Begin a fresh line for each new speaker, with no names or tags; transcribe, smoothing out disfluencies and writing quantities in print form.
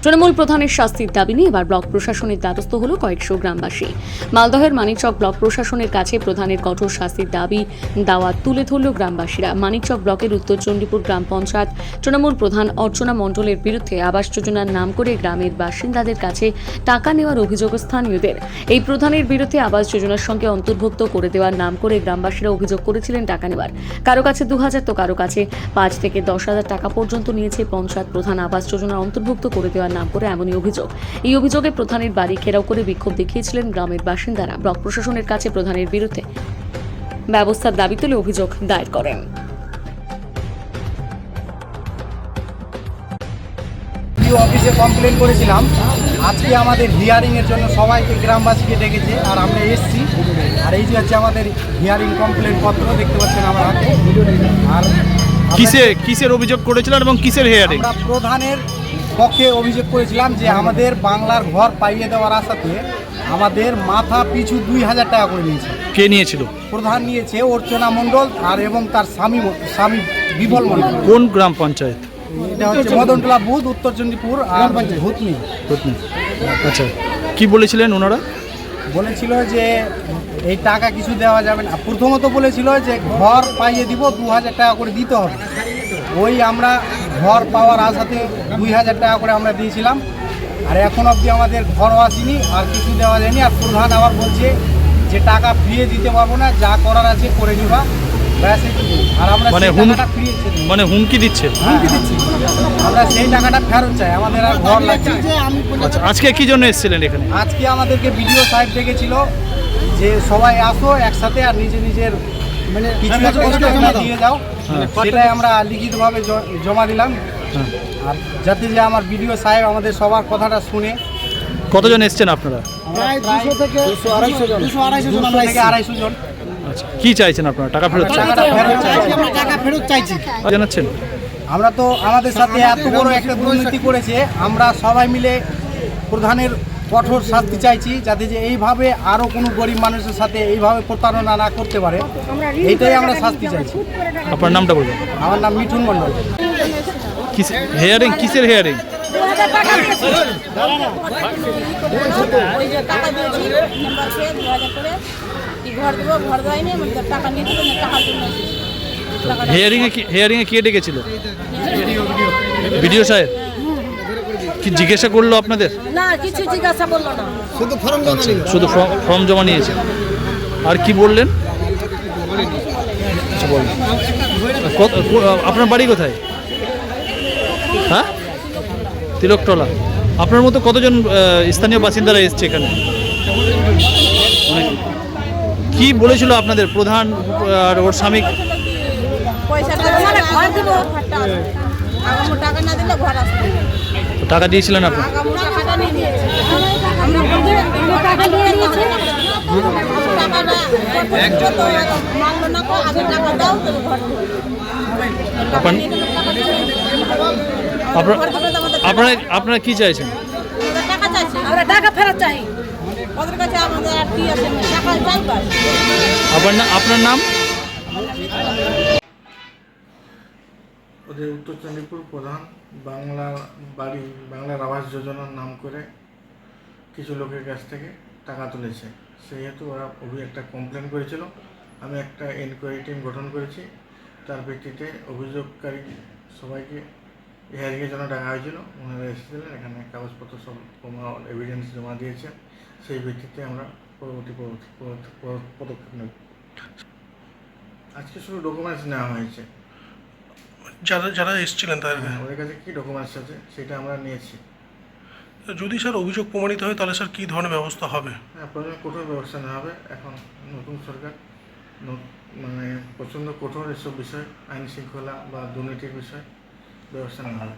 তৃণমূল প্রধানের শাস্তির দাবি নিয়ে এবার ব্লক প্রশাসনের দ্বারস্থ হল কয়েকশো গ্রামবাসী। মালদহের মানিকচক ব্লক প্রশাসনের কাছে প্রধানের কঠোর শাস্তির দাবি দাওয়াত তুলে ধরল গ্রামবাসীরা। মানিকচক ব্লকের উত্তর চণ্ডীপুর গ্রাম পঞ্চায়েত তৃণমূল প্রধান অর্চনা মণ্ডলের বিরুদ্ধে আবাস যোজনার নাম করে গ্রামের বাসিন্দাদের কাছে টাকা নেওয়ার অভিযোগ স্থানীয়দের। এই প্রধানের বিরুদ্ধে আবাস যোজনার সঙ্গে অন্তর্ভুক্ত করে দেওয়ার নাম করে গ্রামবাসীরা অভিযোগ করেছিলেন টাকা নেওয়ার। কারো কাছে 2000 তো কারো কাছে 5 থেকে 10,000 টাকা পর্যন্ত নিয়েছে পঞ্চায়েত প্রধান আবাস যোজনার অন্তর্ভুক্ত করে দেওয়ার নাম করে এমনই অভিযোগ। এই অভিযোগে প্রধানের বাড়ি ঘেরাও করে বিক্ষোভ দেখিয়েছিলেন গ্রামের বাসিন্দারা। ব্লক প্রশাসনের কাছে প্রধানের বিরুদ্ধে ব্যবস্থার দাবি তুলে অভিযোগ দায়ের করেন।
অফিসে কমপ্লেন করেছিলাম। আজকে আমাদের হিয়ারিং এর জন্য সবাইকে গ্রামবাসীকে ডেকেছে আর আমরা এসেছি। আর এই যে হচ্ছে আমাদের হিয়ারিং কমপ্লেন পত্র দেখতে পাচ্ছেন আমার হাতে। আর
কিসের অভিযোগ করেছিলেন এবং কিসের হিয়ারিং?
আমরা প্রধানের পক্ষে অভিযোগ করেছিলাম যে আমাদের বাংলার ঘর পাইয়ে দেওয়ার আশাতে আমাদের মাথা পিছু 2000 টাকা করে নিয়েছে।
কে নিয়েছিল?
প্রধান নিয়েছে অর্চনা মণ্ডল আর এবং তার স্বামী বিমল মণ্ডল।
কোন গ্রাম পঞ্চায়েত?
এটা হচ্ছে মদনটোলা বুথ, উত্তর চণ্ডীপুর আর ভূতনি।
আচ্ছা, কি বলেছিলেন ওনারা?
বলেছিল যে এই টাকা কিছু দেওয়া যাবে না। প্রথমত বলেছিল যে ঘর পাইয়ে দিব, 2000 টাকা করে দিতে হবে। ওই আমরা ঘর পাওয়ার আশাতে 2000 টাকা করে আমরা দিয়েছিলাম। আর এখন অবধি আমাদের ঘরও আসেনি আর কিছু দেওয়া যায়নি। আর প্রধান আবার বলছে যে টাকা ফিরিয়ে দিতে পারবো না, যা করার আছে করে নিবা। আর আমরা
মানে হুমকি দিচ্ছে।
আমরা সেই টাকাটা ফেরত চাই, আমাদের আর ঘর লাগছে।
আচ্ছা, আজকে কি জন্য এসেছিলেন এখানে?
আজকে আমাদেরকে বিডিও সাহেব ডেকেছিল যে সবাই আসো একসাথে আর নিজের মানে কিছু দিয়ে যাও। সেটাই আমরা লিখিতভাবে জমা দিলাম। আর যাতে যে আমার বিডিও সাহেব আমাদের সবার কথাটা শুনে।
কতজন এসছেন আপনারা?
প্রায় 200 থেকে 250 জন।
আচ্ছা, কি চাইছেন আপনারা? টাকা ফেরত
চাইছি।
জানাচ্ছেন
আমরা তো আমাদের সাথে এত বড় একটা দুর্নীতি করেছে, আমরা সবাই মিলে প্রধানের কঠোর শাস্তি চাইছি, যাতে যে এইভাবে আরও কোনো গরিব মানুষের সাথে এইভাবে প্রতারণা না করতে পারে। এইটাই আমরা শাস্তি চাইছি।
আপনার নামটা বলবেন?
আমার নাম মিঠুন মণ্ডল।
হিয়ারিং কিসের হিয়ারিং? হিয়ারিং এ কে ডেকেছিল? ভিডিও সাহেব কি জিজ্ঞাসা করলো আপনাদের?
না, কিছু জিজ্ঞাসা করলো না,
শুধু ফর্ম জমা নিয়েছে। আর কি বললেন? আচ্ছা, বলুন। আপনার বাড়ি কোথায়? হ্যাঁ, তিলকতলা। আপনার মতো কতজন স্থানীয় বাসিন্দারা এসছে এখানে? কি বলেছিল আপনাদের প্রধান আর ওর স্বামী? টাকা দিয়েছিলেন আপনি? আপনারা কি চাইছেন?
টাকা ফেরত চাই।
আপনার নাম?
ওদের উত্তর চণ্ডীপুর প্রধান বাংলার আবাস যোজনার নাম করে কিছু লোকের কাছ থেকে টাকা তুলেছে। সেহেতু ওরা একটা কমপ্লেন করেছিল। আমি একটা এনকোয়ারি টিম গঠন করেছি। তার ভিত্তিতে অভিযোগকারী সবাইকে হিয়ারিংয়ের জন্য ডাকা হয়েছিল। ওনারা এসেছিলেন, এখানে কাগজপত্র সব এভিডেন্স জমা দিয়েছে। সেই ভিত্তিতে আমরা পরবর্তী পদক্ষেপ নেব। আজকে শুধু ডকুমেন্টস নেওয়া হয়েছে।
যারা এসেছিলেন তাদের
ওদের কাছে কী ডকুমেন্টস আছে সেটা আমরা নিয়েছি।
যদি স্যার অভিযোগ প্রমাণিত হয় তাহলে স্যার কী ধরনের ব্যবস্থা হবে?
হ্যাঁ, প্রথমে কঠোর ব্যবস্থা নেওয়া হবে। এখন নতুন সরকার মানে প্রচণ্ড কঠোর এসব বিষয়, আইন শৃঙ্খলা বা দুর্নীতির বিষয় ব্যবস্থা নেওয়া হবে।